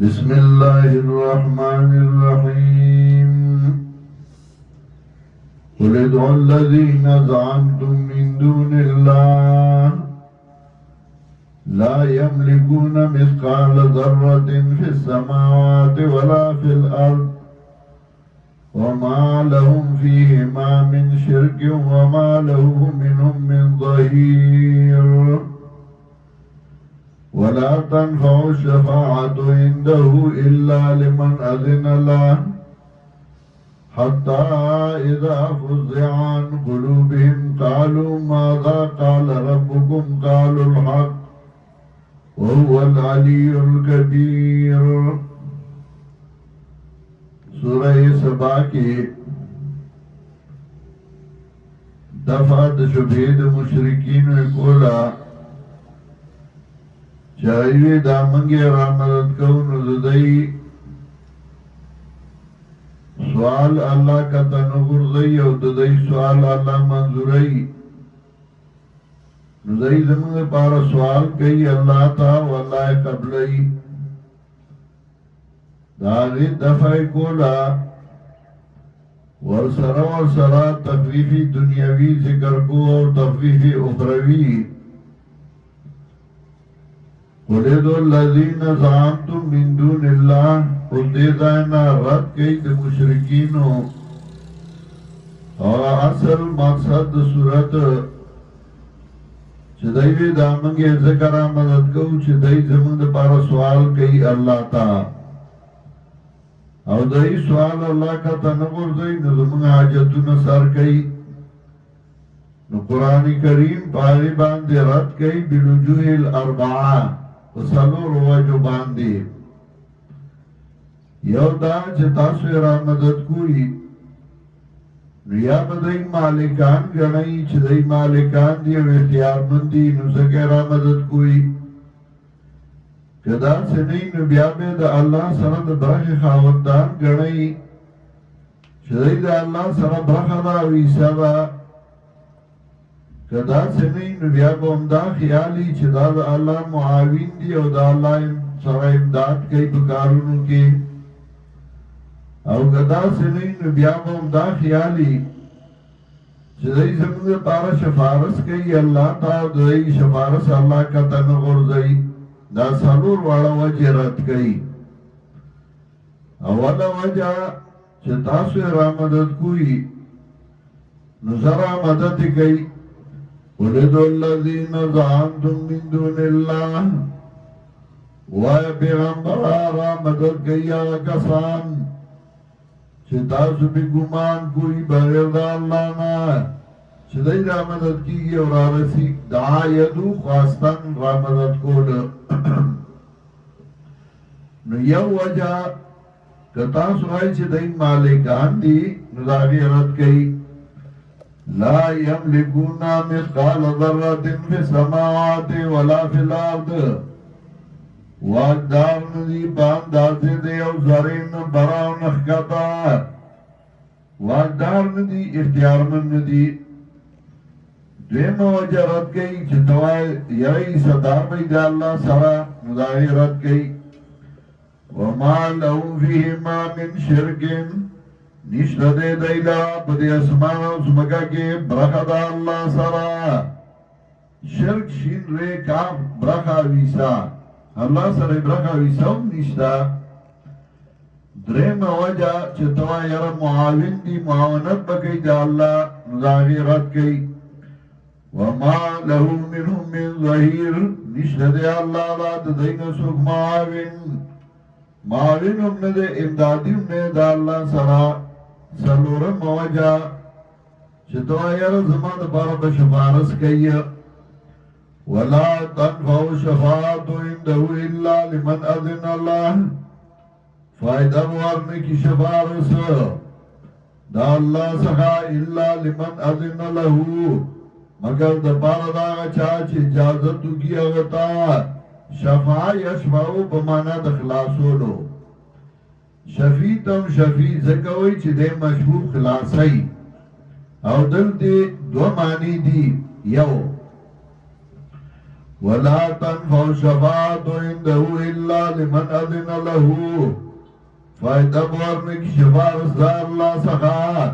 بسم الله الرحمن الرحيم قل ادعوا الذين زعمتم من دون الله لا يملكون مثقال ذرة في السماوات ولا في الأرض وما لهم فيهما من شرك وما له منهم من ظهير ولا تنفع الشفاعة عنده إلا لمن أذن له حتى إذا فزع عن قلوبهم قالوا ماذا قال ربكم قالوا الحق وهو العلي الكبير. سورة سبا کی دفع شبهد مشرکین کولا چاہیوی دامنگی رامدد کون زدائی سوال اللہ کا تنگرزائی او ددائی سوال اللہ منظورائی نزائی زمین پارا سوال کئی اللہ تا واللہ قبلائی داغی دفع کولا ورسرا تخفیفی دنیاوی ذکر کو اور تخفیفی اخروی قُلِدُوا الَّذِينَ زَعَمْتُم مِّن دُونِ اللَّهِ قُلْ دیدائنا رد کئی دے مشرکینو اور اصل مقصد صورت چھ دائیوی دامنگی ذکر آمدد کو چھ دائی زمین پارا سوال کئی اللہ تا او دائی سوال اللہ کا تنقر دائی نظمن حاجتون سر کئی نو قرآن کریم پاہی باندے رد کئی بلوجوہ الاربعہ وصلور وجو باندے یو دا چتاسو ارامدد کوئی نیا بدائی مالکان گنائی چھ دائی مالکان دی و اختیار مندی نسک ارامدد کوئی کدا سنین بیابے دا اللہ سرد برخ خاوندان گنائی چھ دائی دا اللہ سرد برخ دا ویسا دا کدا سنین بیابا امدا خیالی چھ دا اللہ معاوین دی او دا اللہ سر امداد کئی بکارونو کے او کدا سنین بیابا امدا خیالی چھ دائی زمین پارا شفارس کئی اللہ تا دائی شفارس اللہ کا تنغر زائی دا سالور والا وجہ رد کئی اولا وجہ چھ تاسو ارامدد کوئی نظر آمدد کئی قُلِدُوا الَّذِينَ زَعَمْتُم مِّن دُونِ اللَّهِ وَاِے پیغمبر آمدد کئی آگا کسان چھ تاسو بھی گمان کوئی بغیر دا اللہ نا چھ دائی رامدد کی گئی اور آرسی دعا یدو خواستان رامدد کود نو یو وجہ کتاسو آئی چھ دائی مالکان دی نظاغی رد کئی لا يملكون مثقال ذرة في السماوات ولا في الأرض واقدار ندی باندازے دے او زرین براو نخکتا واقدار ندی اختیار من ندی دویم وجہ رد گئی چھتوائی یعی صدار بیدہ اللہ سرا ندائی رد گئی وما لهم فیہما من شرکن نشت دے دیلا بدی اسمان و زمگا کے برخدا اللہ سرا شرک شین رے کام برخا ویسا اللہ سر برخا ویسا ہم نشتا درم وجہ چھتوا یر معاون دی معاونت بکی دا اللہ نظاغی رد کی وما لہو منہم من ظہیر نشت دے اللہ لا دین سوک معاون ہم نے دے امدادی ہم نے دا اللہ سرا سلورم وجہ چھتوا یر زمان بارا بشفارس کئی ولا تنفع شفاعت عنده الا لمن اذن اللہ فائدہ موارنے کی شفارس دا اللہ سخا الا لمن اذن لہو مگر دا پارا دا چاچ اجازتو کی اغتا شفاع یشفعو بمانا دخلاسولو شفیع تم شفیع زکوئی چی دے مشہور خلاصائی او دل دے دو معنی دی یو ولا تنفع الشفاعة عنده إلا لمن أذن له فائدہ بورنے کی شفاعت دا اللہ سخا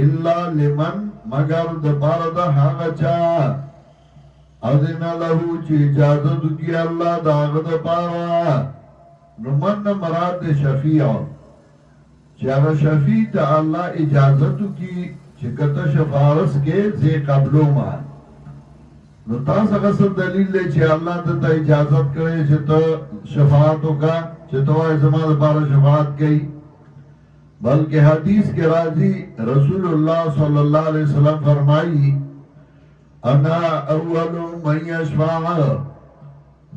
الا لمن مگر دپار دا حاغ چا اذن له چی اجازت کی اللہ داغ دپارا نمن مراد شفیع چی اگر شفیع تا اللہ اجازت کی چی کتا شفاعت کے زی قبلو مان نو تاسو غسل دلیل دی چې الله ته اجازت کړی چې ته شفاعت وکړه چې ته وایې زما لپاره شفاعت کوي بلکې حدیث کې راځي رسول الله صلی الله علیه وسلم فرمایي انا اول من یشفع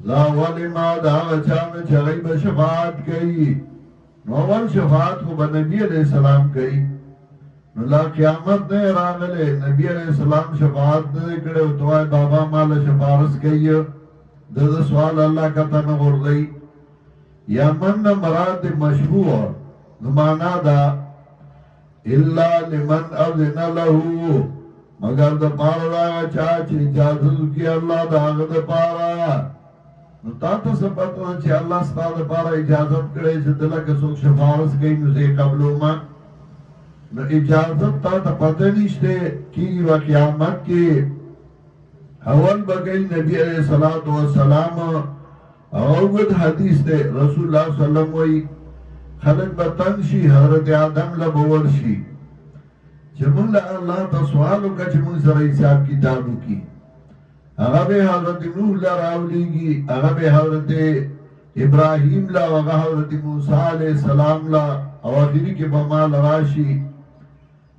ذا ولما دا چانه چې هغه به شفاعت کوي نو اول شفاعت خو به نبی علیہ السلام کوي نو لا قیامت نے راغلے نبی علیہ السلام شفاعت نے کڑے اتوائے بابا مال شفارس کئی دد سوال اللہ کا تن غردئی یا من مراد مشروع نمانا دا اللہ لمن اذن لہو مگر دا پارا دا چاچ اجازت کی اللہ دا آغد پارا نو تا تا سبت دا چی اللہ ستا دا پارا اجازت کڑے چی دلہ کسوک شفارس کئی نزے قبلو ما نو اجازت تا تا پتہ نشتے کی و قیامت کی اول بگئی نبی علیہ السلام اوگد حدیث تے رسول اللہ صلی اللہ علیہ وسلم وی خلق بطنشی حضرت آدم لبورشی چمون اللہ تا سوالو کا چمون سر حساب کتابو کی اغب حضرت نوح لراولی گی اغب حضرت ابراہیم لا وغا حضرت موسیٰ علیہ السلام لا اواخری کے بمال راشی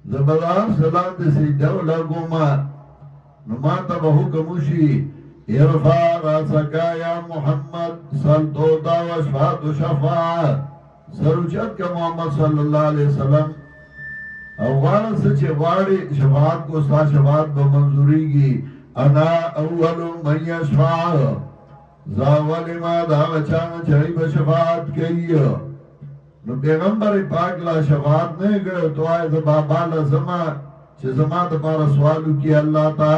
زبدار سلام دے سجدہ لگوما نماتا بہو کموشی ارفا راسکا یا محمد سلطوتا و شفاعت و شفاعت سروچت کا محمد صلی اللہ علیہ وسلم اوغانا سچے واری شفاعت کو سا شفاعت بمنظوری گی انا اول من یشفاع زاولی ما دا بچانا چڑی بشفاعت کئی نو پیغمبر پاک لا شفاعت نہیں گئے تو آئے دا بابا لزما چھ زما دا پارا سوالو کی اللہ تا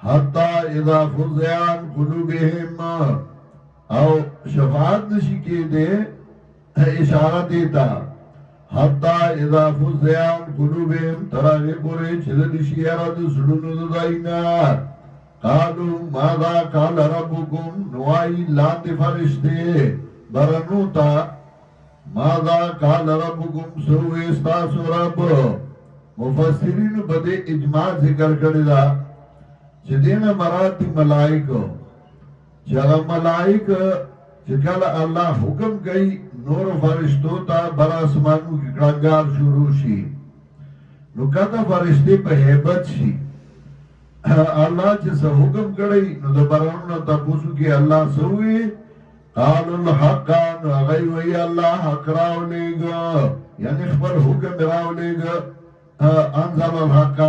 حتی اذا فضیان قلوبہم او شفاعت نشی کی دے اشارہ دیتا حتی اذا فضیان قلوبہم تراغی پورے چلد شیرد سلون دائینا قالو ماذا قال ربکم نوائی لاند فرشتے برنوتا ماذا قال ربکم سوئے استاسو رب مفسرین بدے اجماع ذکر کردہ چدین مراتی ملائکو چگہ ملائک چکل اللہ حکم کئی نور فرشتو تا براسمانو کی کرنگار شروع شی نو کتا فرشتی پہ حیبت شی اللہ چسا حکم کردی نو دا برانو تا پوسو کی اللہ سوئے قالوا الحق غی وی اللہ حق راو لے گا یعنی خبر حکم راو لے گا انزل الحق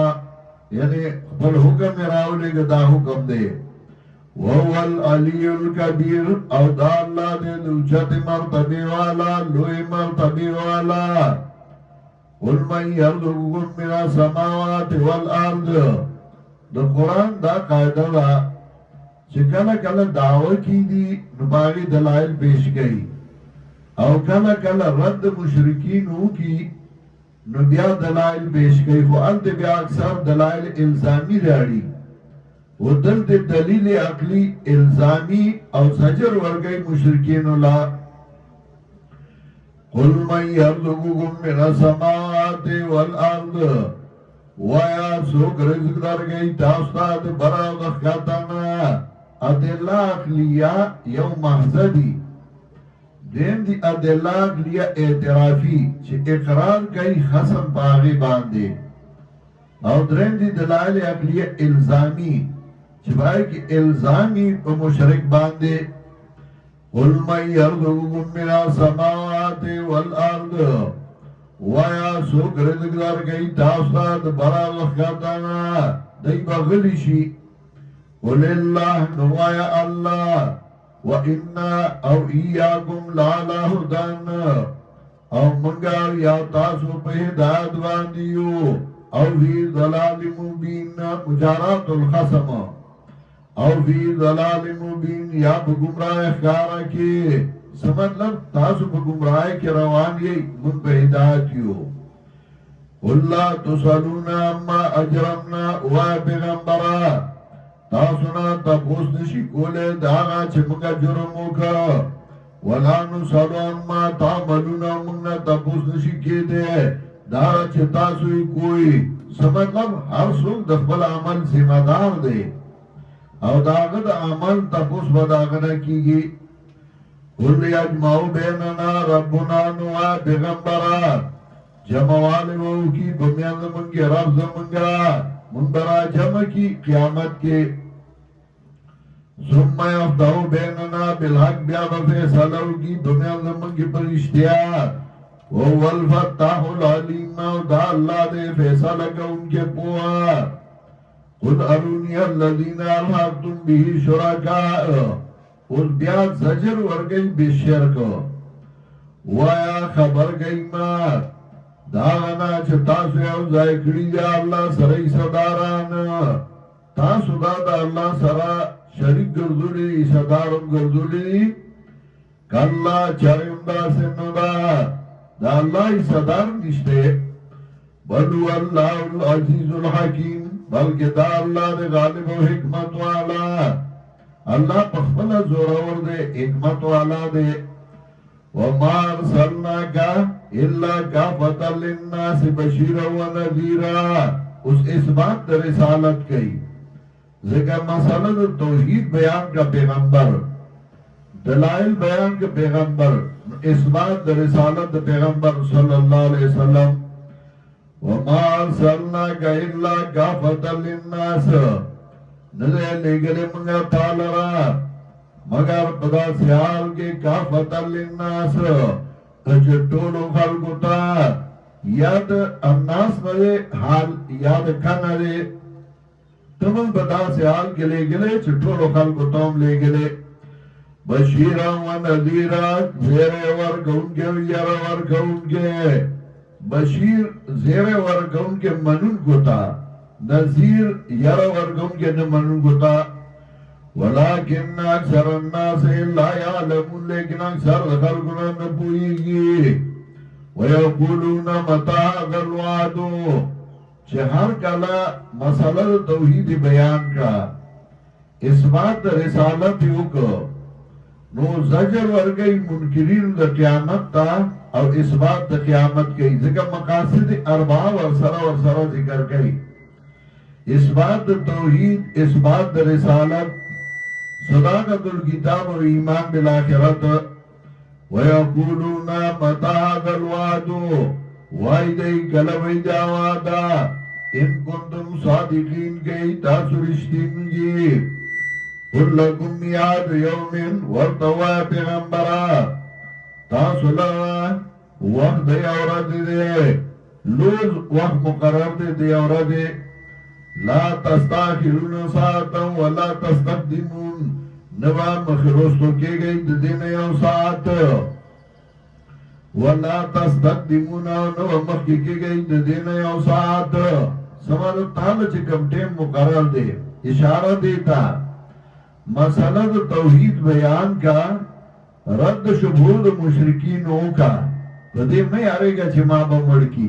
یعنی خبر حکم راو لے گا دا حکم دے وهو العلی الکبیر او دا اللہ دے دوچت مرتبی والا لوی مرتبی والا قل من یرزقکم من السماوات والارض دا قرآن دا قائدہ دا چکل کل دعوی کی دی نباغی دلائل پیش گئی او کل رد مشرکینو کی نبیا دلائل پیش گئی خو انت بیا اکثر دلائل الزامی داری و دلت دلیل عقلی الزامی او زجر ورگئی مشرکینو لا قل من یرزقکم من السماوات والارض ویا سوک رزق در گئی تاستاد برا دخکاتانا ادلہ عقلیہ یو محضدی دین دی ادلہ عقلیہ اعترافی چھ اقرار کئی خصم باغی باندے او درین دی دلائل عقلیہ الزامی چھ بھائی کی الزامی پا مشرک باندے قل من یرزقکم من السماوات والارض ویا سوک رزق در گئی تاستاد برا دخکاتانا دی بغلی شی قل اللہ نوایا اللہ وَإِنَّا او ایاکم لالا ہدن او منگا یا تاسو پہ ہدایت باندیو او فی ضلال مبین مجارات الخصم او فی ضلال مبین یا په گمراه ښکارا کې سمطلب تاسو په گمراهی کې روان یې من په هدایت یو والله تسالون اما اجرمنا و پیغمبرا تاسو نه تاسو نشي کوله دا چې موږ جرم وکړو ولا نسالو اما تعملون موږ تاسو نشي کېده دا چې تاسو یې کوی سمطلب هر څوک د خپل عمل ذمہ دار دی او داغه د عمل تاسو بداغه نه کیږي قل یجمعو بیننا ربنا نوا پیغمبرا جمعوالی وو کی بمیان منگی رب زمنگا منبرا جمع کی قیامت کے ثم یفدہو بیننا بالحق بیاد فیصلو کی بمیان زمنگی پر اشتیار وهو الفتاح العلیم دا اللہ دے فیصلہ کا ان کے پوا قل ارونی الذین الحقتم به شرکاء اور بیا زجر ورگئی بشرک وایا خبر گئی ما داغنا چه تاسو یو ځای کړی دی الله سره صداران تاسو دا الله سره شریک ګرځولي صدارم ګرځولي کله چایم دا سنودا دا الله صدار نشته بل الله العزیز الحکیم بلکې دا الله د غالب او حکمت والا الله پخپل زورور دے حکمت والا دے وما ارسلناک الا کافۃ للناس بشیرا ونذیرا اس بات در رسالت کئی ذکر مسئلہ توحید بیان کا پیغمبر دلائل بیان کا پیغمبر اس بات در رسالت پیغمبر صلی اللہ علیہ وسلم وما ارسلناک الا کافۃ للناس نده لگلے منگا تالرا مگر پدا سیال کے کافت للناس اجٹولو خلقو تا یاد الناس نده حال یاد کن نده تمن پدا سیال کے لگلے چٹولو خلقو تاوم لگلے بشیرا و نذیرا زیر ورکون کے ویر ورکون کے بشیر زیر ورکون کے منون کو تا نذیر یر ورگم کے نمنون گتا ولیکن اکثر الناس اللہ یعلمون لیکن اکثر خلقنا نپوئیگی ویقولون متا اگر وعدو چه ہر کلا مسئلہ توحید بیان کا اس بات رسالت یوکو نو زجر ورگئی منکرین دا قیامت تا او اس بات دا قیامت کئی ذکر مقاصد اربعہ ورسرہ ذکر کئی اثبات توحید اثبات رسالت صداقت الکتاب و ایمان بالآخرت ویقولون متا هذا الوعد وعدی کلوی جاوادا ان کنتم صادقین گئی تاسو رشتینگی قل لکم میاد یومن ورطوا پیغمبرا تاسو لگا وقت دی اورد دے لوز وقت مقرر دی اورد دے لا تستاخرون ساعتا ولا تستقدمون نوا مخروستو کے گئی دین یو ساعت ولا تستقدمون نوا مخی کے گئی دین یو ساعت سمالو تالا چکم ٹیم مقرر دے اشارہ دیتا مسئلہ توحید بیان کا رد شبود مشرکینوں کا تو دیم نہیں آرے گا چما بمڑکی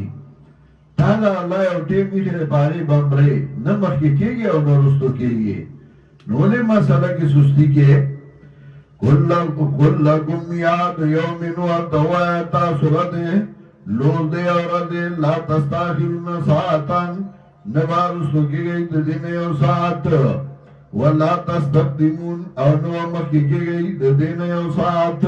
تالا اللہ او ٹیم نیچے پاری بمبرے نمخ کے گئے اور نرستو کے گئے نولے مسئلہ کی سستی کے قل لکم یاد یومن وردوایتا سردے لول دے اور دے لا تستاخرون ساعتا نبارستو کے گئی دین یو ساعت ولا تستقدمون او نو مخی کے گئی دین یو ساعت